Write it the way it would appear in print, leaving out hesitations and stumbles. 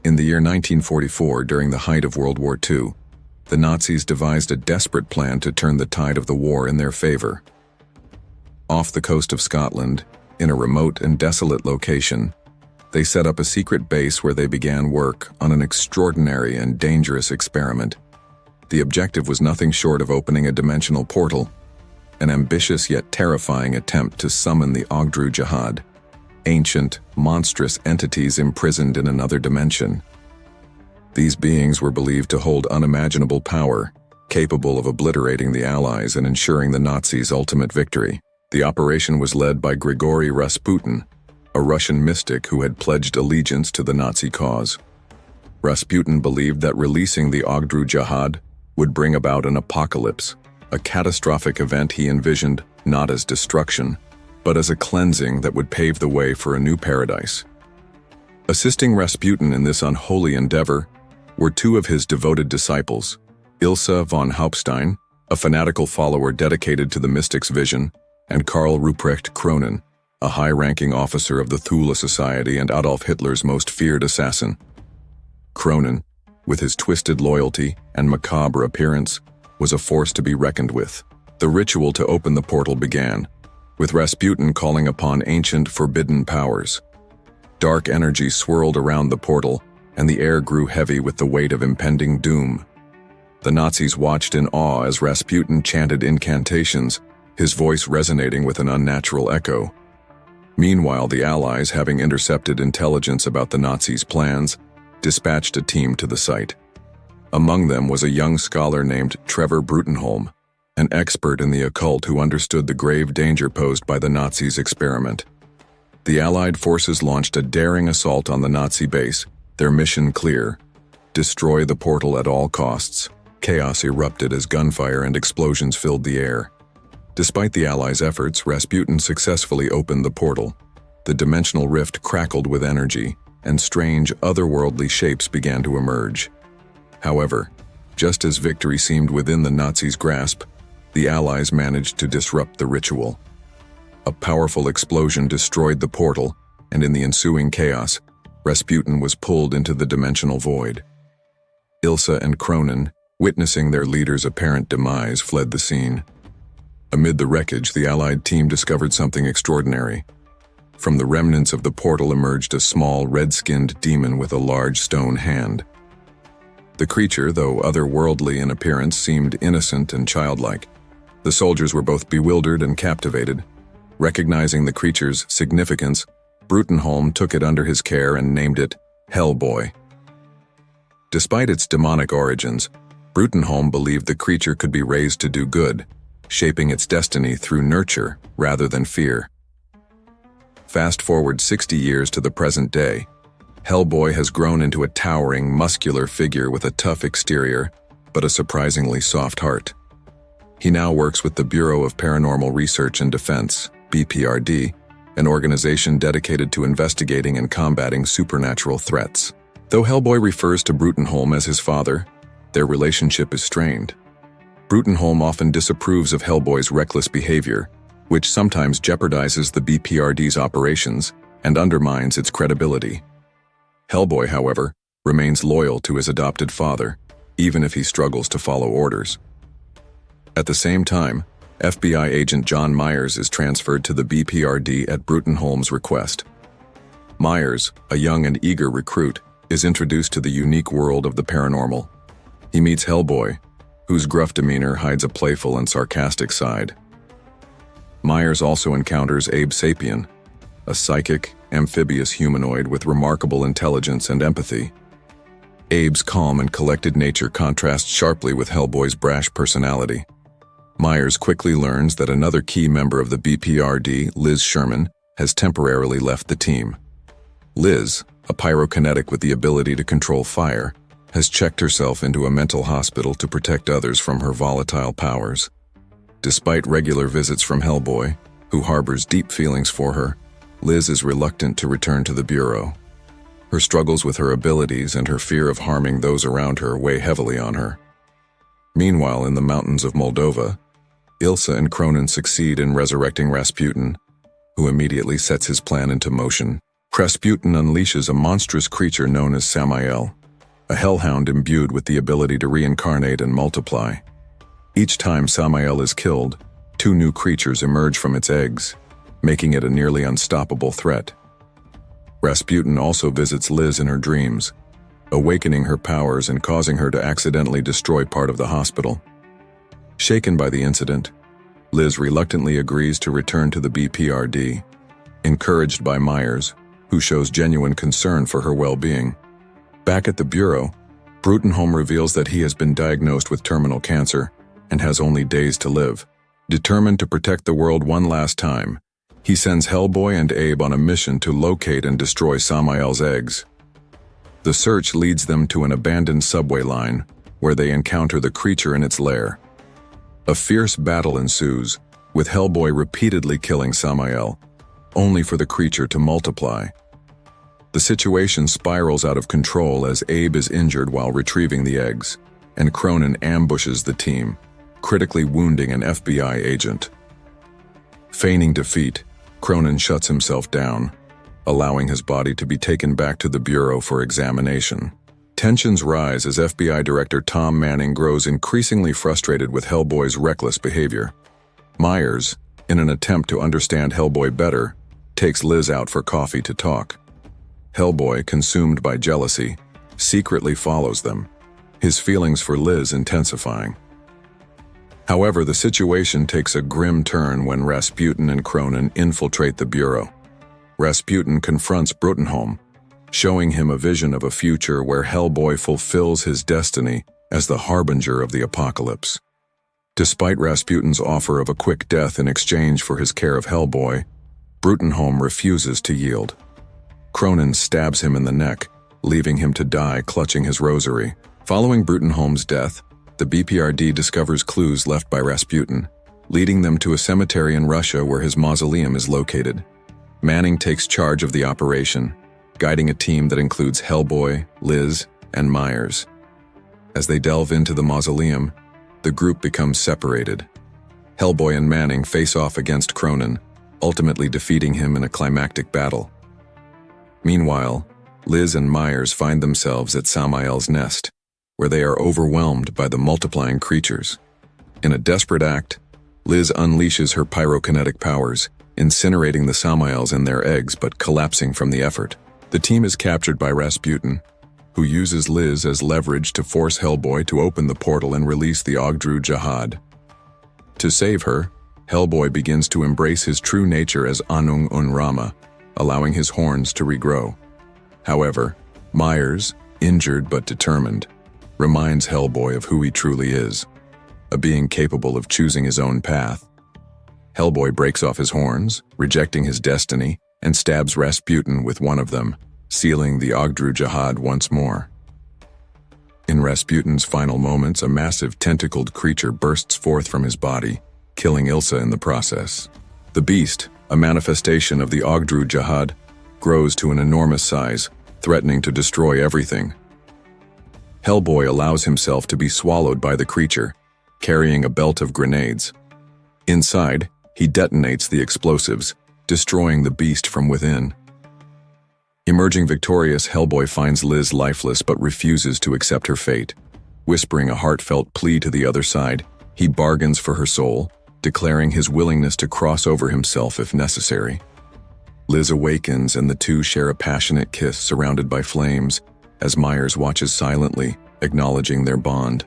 In the year 1944, during the height of World War II, the Nazis devised a desperate plan to turn the tide of the war in their favor. Off the coast of Scotland, in a remote and desolate location, they set up a secret base where they began work on an extraordinary and dangerous experiment. The objective was nothing short of opening a dimensional portal, an ambitious yet terrifying attempt to summon the Ogdru Jihad, ancient, monstrous entities imprisoned in another dimension. These beings were believed to hold unimaginable power, capable of obliterating the Allies and ensuring the Nazis' ultimate victory. The operation was led by Grigori Rasputin, a Russian mystic who had pledged allegiance to the Nazi cause. Rasputin believed that releasing the Ogdru Jihad would bring about an apocalypse, a catastrophic event he envisioned not as destruction, but as a cleansing that would pave the way for a new paradise. Assisting Rasputin in this unholy endeavor were two of his devoted disciples, Ilse von Hauptstein, a fanatical follower dedicated to the mystic's vision, and Karl Ruprecht Kronen, a high-ranking officer of the Thule Society and Adolf Hitler's most feared assassin. Kronen, with his twisted loyalty and macabre appearance, was a force to be reckoned with. The ritual to open the portal began, with Rasputin calling upon ancient, forbidden powers. Dark energy swirled around the portal, and the air grew heavy with the weight of impending doom. The Nazis watched in awe as Rasputin chanted incantations, his voice resonating with an unnatural echo. Meanwhile, the Allies, having intercepted intelligence about the Nazis' plans, dispatched a team to the site. Among them was a young scholar named Trevor Brutenholm, an expert in the occult who understood the grave danger posed by the Nazis' experiment. The Allied forces launched a daring assault on the Nazi base, their mission clear: destroy the portal at all costs. Chaos erupted as gunfire and explosions filled the air. Despite the Allies' efforts, Rasputin successfully opened the portal. The dimensional rift crackled with energy, and strange, otherworldly shapes began to emerge. However, just as victory seemed within the Nazis' grasp, the Allies managed to disrupt the ritual. A powerful explosion destroyed the portal, and in the ensuing chaos, Rasputin was pulled into the dimensional void. Ilse and Kronen, witnessing their leader's apparent demise, fled the scene. Amid the wreckage, the Allied team discovered something extraordinary. From the remnants of the portal emerged a small, red-skinned demon with a large stone hand. The creature, though otherworldly in appearance, seemed innocent and childlike. The soldiers were both bewildered and captivated. Recognizing the creature's significance, Brutenholm took it under his care and named it Hellboy. Despite its demonic origins, Brutenholm believed the creature could be raised to do good, shaping its destiny through nurture rather than fear. Fast forward 60 years to the present day, Hellboy has grown into a towering, muscular figure with a tough exterior, but a surprisingly soft heart. He now works with the Bureau of Paranormal Research and Defense, BPRD, an organization dedicated to investigating and combating supernatural threats. Though Hellboy refers to Brutenholm as his father, their relationship is strained. Brutenholm often disapproves of Hellboy's reckless behavior, which sometimes jeopardizes the BPRD's operations and undermines its credibility. Hellboy, however, remains loyal to his adopted father, even if he struggles to follow orders. At the same time, FBI agent John Myers is transferred to the BPRD at Brutenholm's request. Myers, a young and eager recruit, is introduced to the unique world of the paranormal. He meets Hellboy, whose gruff demeanor hides a playful and sarcastic side. Myers also encounters Abe Sapien, a psychic, amphibious humanoid with remarkable intelligence and empathy. Abe's calm and collected nature contrasts sharply with Hellboy's brash personality. Myers quickly learns that another key member of the BPRD, Liz Sherman, has temporarily left the team. Liz, a pyrokinetic with the ability to control fire, has checked herself into a mental hospital to protect others from her volatile powers. Despite regular visits from Hellboy, who harbors deep feelings for her, Liz is reluctant to return to the Bureau. Her struggles with her abilities and her fear of harming those around her weigh heavily on her. Meanwhile, in the mountains of Moldova, Ilse and Kronen succeed in resurrecting Rasputin, who immediately sets his plan into motion. Rasputin unleashes a monstrous creature known as Sammael, a hellhound imbued with the ability to reincarnate and multiply. Each time Sammael is killed, two new creatures emerge from its eggs, making it a nearly unstoppable threat. Rasputin also visits Liz in her dreams, awakening her powers and causing her to accidentally destroy part of the hospital. Shaken by the incident, Liz reluctantly agrees to return to the BPRD, encouraged by Myers, who shows genuine concern for her well-being. Back at the bureau, Brutenholm reveals that he has been diagnosed with terminal cancer and has only days to live. Determined to protect the world one last time, he sends Hellboy and Abe on a mission to locate and destroy Sammael's eggs. The search leads them to an abandoned subway line, where they encounter the creature in its lair. A fierce battle ensues, with Hellboy repeatedly killing Sammael, only for the creature to multiply. The situation spirals out of control as Abe is injured while retrieving the eggs, and Cronin ambushes the team, critically wounding an FBI agent. Feigning defeat, Cronin shuts himself down, allowing his body to be taken back to the bureau for examination. Tensions rise as FBI Director Tom Manning grows increasingly frustrated with Hellboy's reckless behavior. Myers, in an attempt to understand Hellboy better, takes Liz out for coffee to talk. Hellboy, consumed by jealousy, secretly follows them, his feelings for Liz intensifying. However, the situation takes a grim turn when Rasputin and Cronin infiltrate the bureau. Rasputin confronts Brutenholm, showing him a vision of a future where Hellboy fulfills his destiny as the harbinger of the apocalypse. Despite Rasputin's offer of a quick death in exchange for his care of Hellboy, Brutenholm refuses to yield. Cronin stabs him in the neck, leaving him to die clutching his rosary. Following Brutenholm's death, the BPRD discovers clues left by Rasputin, leading them to a cemetery in Russia where his mausoleum is located. Manning takes charge of the operation, guiding a team that includes Hellboy, Liz, and Myers. As they delve into the mausoleum, the group becomes separated. Hellboy and Manning face off against Cronin, ultimately defeating him in a climactic battle. Meanwhile, Liz and Myers find themselves at Sammael's nest, where they are overwhelmed by the multiplying creatures. In a desperate act, Liz unleashes her pyrokinetic powers, incinerating the Sammaels and their eggs but collapsing from the effort. The team is captured by Rasputin, who uses Liz as leverage to force Hellboy to open the portal and release the Ogdru Jihad. To save her, Hellboy begins to embrace his true nature as Anung Unrama, allowing his horns to regrow. However, Myers, injured but determined, reminds Hellboy of who he truly is, a being capable of choosing his own path. Hellboy breaks off his horns, rejecting his destiny, and stabs Rasputin with one of them, sealing the Ogdru Jihad once more. In Rasputin's final moments, a massive tentacled creature bursts forth from his body, killing Ilsa in the process. The beast, a manifestation of the Ogdru Jihad, grows to an enormous size, threatening to destroy everything. Hellboy allows himself to be swallowed by the creature, carrying a belt of grenades. Inside, he detonates the explosives, destroying the beast from within. Emerging victorious, Hellboy finds Liz lifeless but refuses to accept her fate. Whispering a heartfelt plea to the other side, he bargains for her soul, declaring his willingness to cross over himself if necessary. Liz awakens and the two share a passionate kiss surrounded by flames, as Myers watches silently, acknowledging their bond.